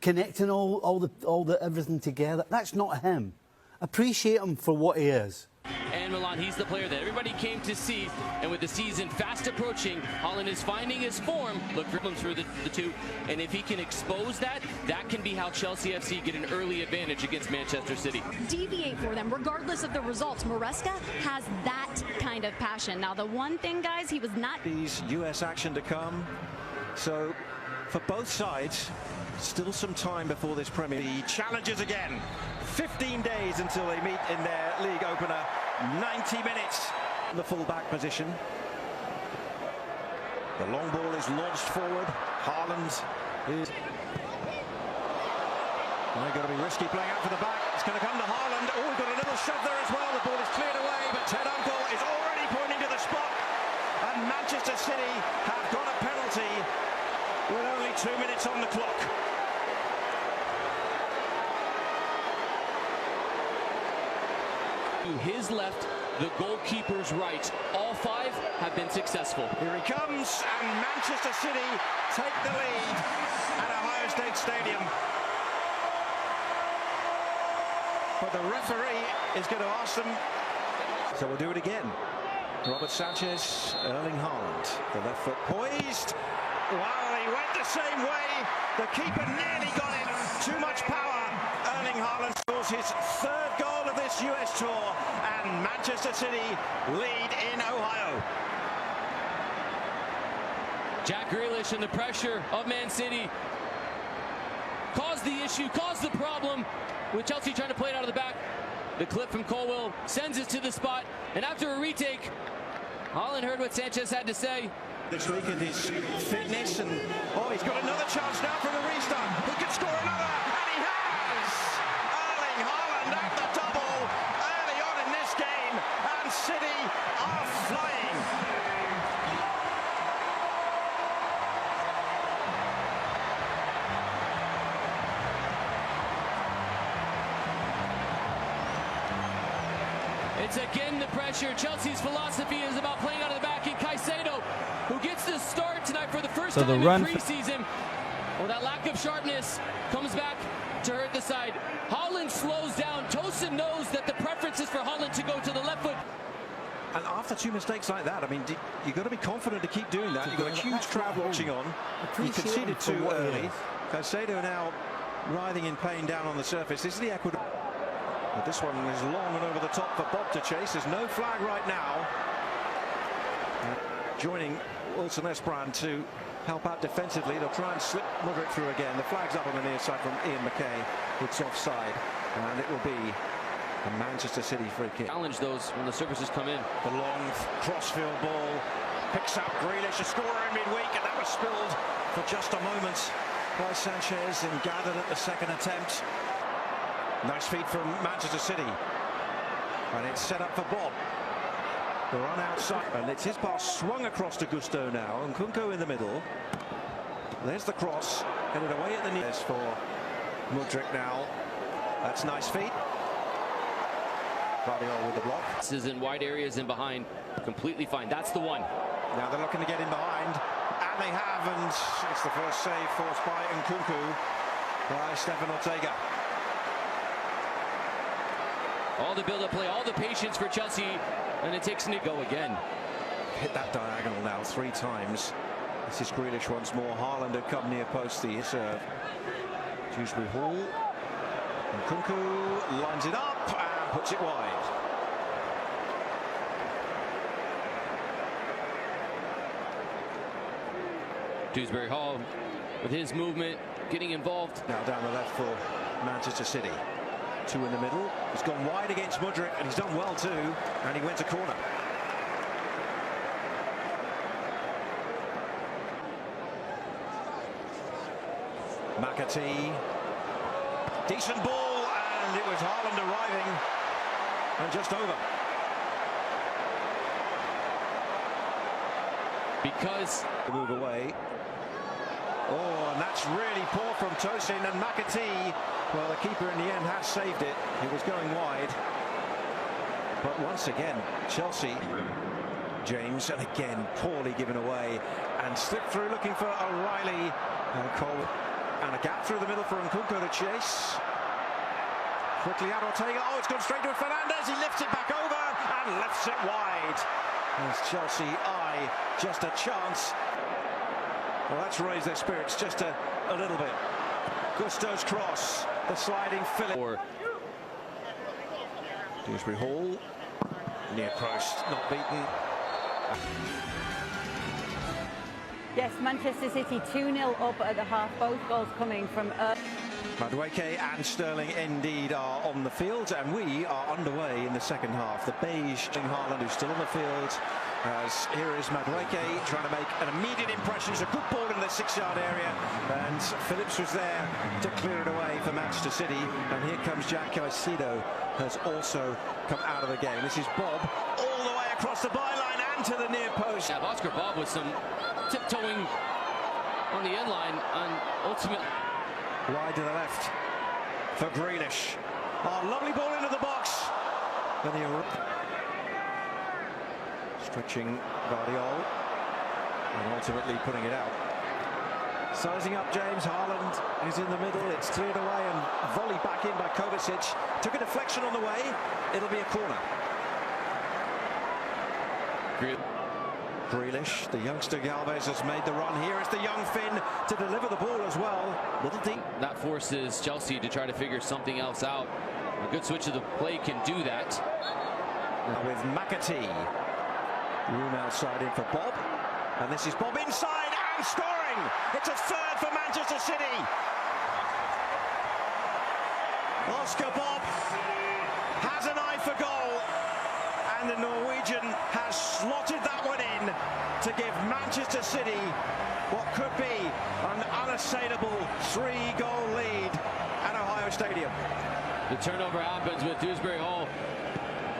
connecting all the everything together. That's not him. Appreciate him for what he is. And Milan, he's the player that everybody came to see, and with the season fast approaching, Haaland is finding his form. Look for him through the two, and if he can expose that, that can be how Chelsea FC get an early advantage against Manchester City. Deviate for them, regardless of the results. Maresca has that kind of passion. Now, the one thing, guys, he was not... These US action to come, so for both sides, still some time before this Premier League. Challenges again. 15 days until they meet in their league opener. 90 minutes. The full-back position. The long ball is launched forward. Haaland is... They're going to be risky playing out for the back. It's going to come to Haaland. Oh, we've got a little shove there as well. The ball is cleared away, but Ted Uncle is already pointing to the spot. And Manchester City have got a penalty with only 2 minutes on the clock. To his left, the goalkeeper's right. All 5 have been successful. Here he comes, and Manchester City take the lead at Ohio State Stadium. But the referee is going to ask them. So we'll do it again. Robert Sanchez, Erling Haaland. The left foot poised. Well, he went the same way. The keeper nearly got it. Too much power. Erling Haaland scores his 3rd goal of this US tour, and Manchester City lead in Ohio. Jack Grealish and the pressure of Man City caused the issue, caused the problem, with Chelsea trying to play it out of the back. The clip from Colwill sends it to the spot, and after a retake, Haaland heard what Sanchez had to say. This week in his fitness, and he's got another chance now from the restart. He can score another, and he has! Erling Haaland at the double early on in this game, and City are flying. It's again the pressure. Chelsea's philosophy is about playing out of the back, and Caicedo, who gets the start tonight for the first time in preseason. Well, that lack of sharpness comes back to hurt the side. Haaland slows down. Tosin knows that the preference is for Haaland to go to the left foot. And after 2 mistakes like that, I mean, you've got to be confident to keep doing that. You've got a huge crowd watching on. He conceded too early. Caicedo now writhing in pain down on the surface. This is the Ecuador. But this one is long and over the top for Bob to chase. There's no flag right now. Joining Wilson Esbrand to help out defensively. They'll try and slip Mudryk through again. The flag's up on the near side from Ian McKay. It's offside, and it will be a Manchester City free kick. Challenge those when the services come in. The long crossfield ball picks out Grealish, a scorer in midweek, and that was spilled for just a moment by Sanchez and gathered at the second attempt. Nice feed from Manchester City, and it's set up for Bob. The run outside, and it's his pass swung across to Gusto now, and Nkunku in the middle. There's the cross, headed away at the knees for Mudryk now. That's nice feet. Guardiola with the block. This is in wide areas and behind, completely fine. That's the one. Now they're looking to get in behind, and they have, and it's the first save forced by Nkunku by Stefan Ortega. All the build-up play, all the patience for Chelsea, and it takes Nico again. Hit that diagonal now 3 times. This is Grealish once more. Haaland had come near post the serve. Dewsbury Hall. And Nkunku lines it up and puts it wide. Dewsbury Hall with his movement, getting involved. Now down the left for Manchester City. 2 in the middle. He's gone wide against Mudryk, and he's done well too, and he went to corner. McAtee. Decent ball, and it was Haaland arriving, and just over. Because Move away. Oh, and that's really poor from Tosin, and McAtee, well, the keeper in the end has saved it. It was going wide. But once again, Chelsea, James, and again, poorly given away, and slipped through looking for O'Reilly, and Cole. And a gap through the middle for Nkunku to chase. Quickly out Ortega. Oh, it's gone straight to Fernandez. He lifts it back over and lifts it wide. As Chelsea eye just a chance. Well, that's raised their spirits just a little bit. Gusto's cross, the sliding fillet. Dewsbury Hall, near post, not beaten. Yes, Manchester City 2-0 up at the half, both goals coming from Madueke and Sterling indeed are on the field, and we are underway in the second half. The beige Erling Haaland, who's still on the field, as here is Madueke trying to make an immediate impression. It's a good ball in the 6-yard area, and Phillips was there to clear it away for Manchester City. And here comes Jack Caicedo, has also come out of the game. This is Bob all the way across the byline and to the near post. Yeah, Oscar Bob with some tiptoeing on the end line, and ultimately wide to the left for Grealish. Oh, lovely ball into the box. Then he stretching Guardiola and ultimately putting it out. Sizing up James Haaland is in the middle. It's cleared away and volley back in by Kovacic. Took a deflection on the way. It'll be a corner. Grealish, the youngster Galvez has made the run. Here is the young Finn to deliver the ball as well. Little deep. that forces Chelsea to try to figure something else out. A good switch of the play can do that. Now with McAtee. Room outside in for Bob. And this is Bob inside and scoring. It's a third for Manchester City. Oscar Bob has an eye for goal. And the Norwegian has slotted that one in to give Manchester City what could be an unassailable 3-goal lead at Ohio Stadium. The turnover happens with Dewsbury Hall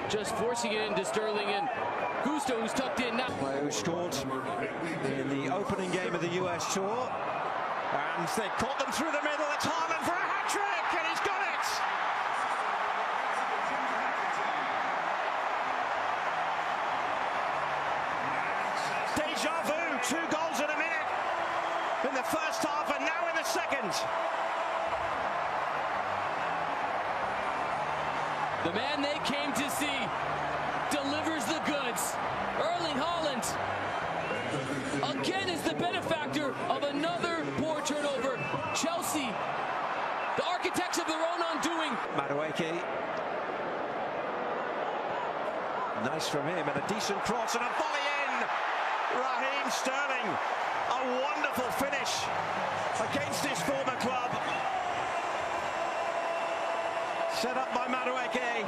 just forcing it into Sterling, and Gusto, who's tucked in now. Player who scored in the opening game of the US Tour. And they caught them through the middle. It's Haaland for a hat-trick, and he's got it! Deja vu, 2 goals in a minute in the first half and now in the second. The man they came to see delivers the goods. Erling Haaland again is the benefactor of another poor turnover. Chelsea, the architects of their own undoing. Madueke. Nice from him, and a decent cross and a volley in. Raheem Sterling, a wonderful finish against his former club. Set up by Madueke.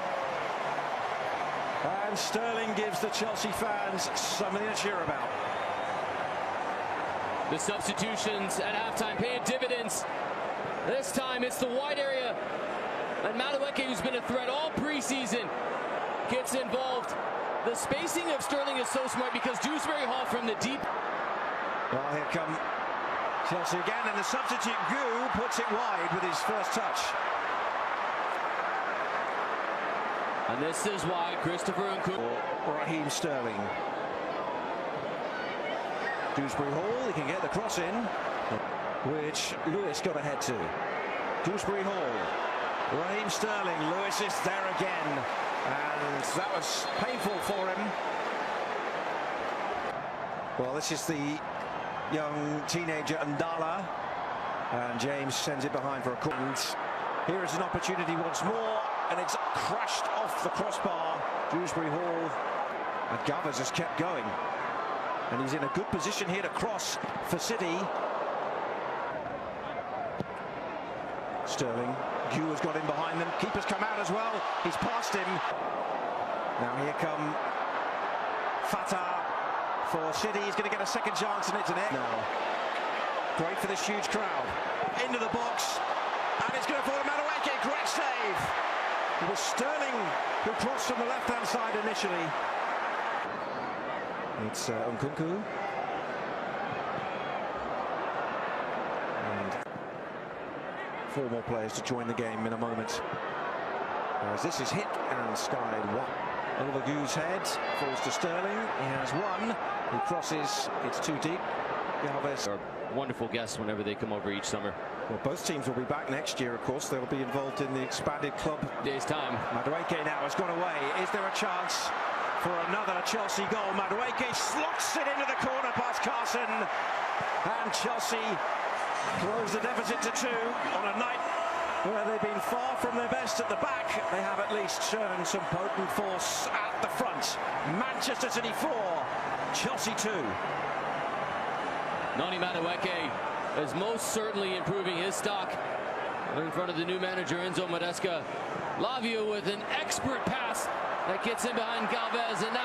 And Sterling gives the Chelsea fans something to cheer about. The substitutions at halftime paying dividends. This time it's the wide area. And Madueke, who's been a threat all preseason, gets involved. The spacing of Sterling is so smart because Dewsbury Hall from the deep. Well, here come Chelsea again, and the substitute Gu puts it wide with his first touch. And this is why Christopher Nkunku. Raheem Sterling. Dewsbury Hall, he can get the cross in, which Lewis got ahead to. Dewsbury Hall. Raheem Sterling. Lewis is there again. And that was painful for him. Well, this is the young teenager Ndala. And James sends it behind for a corner. And here is an opportunity once more. And it's crashed off the crossbar. Dewsbury Hall. And Gavas has kept going. And he's in a good position here to cross for City. Sterling. Gu has got in behind them. Keeper's come out as well. He's passed him. Now here come Fatah for City. He's going to get a second chance, and it's an end now. Great for this huge crowd. Into the box. And it's going to fall to Madueke. Great save. It was Sterling who crossed from the left-hand side initially. It's Nkunku. And 4 more players to join the game in a moment. As this is hit and skied. Oliver Gu's head falls to Sterling. He has one. He crosses. It's too deep. Galvez wonderful guests whenever they come over each summer. Well, both teams will be back next year, of course. They'll be involved in the expanded club. Days time. Madueke now has gone away. Is there a chance for another Chelsea goal? Madueke slots it into the corner past Carson. And Chelsea close the deficit to 2 on a night where they've been far from their best at the back. They have at least shown some potent force at the front. Manchester City 4, Chelsea 2. Noni Madueke is most certainly improving his stock in front of the new manager Enzo Maresca. Lavia with an expert pass that gets in behind Galvez, and now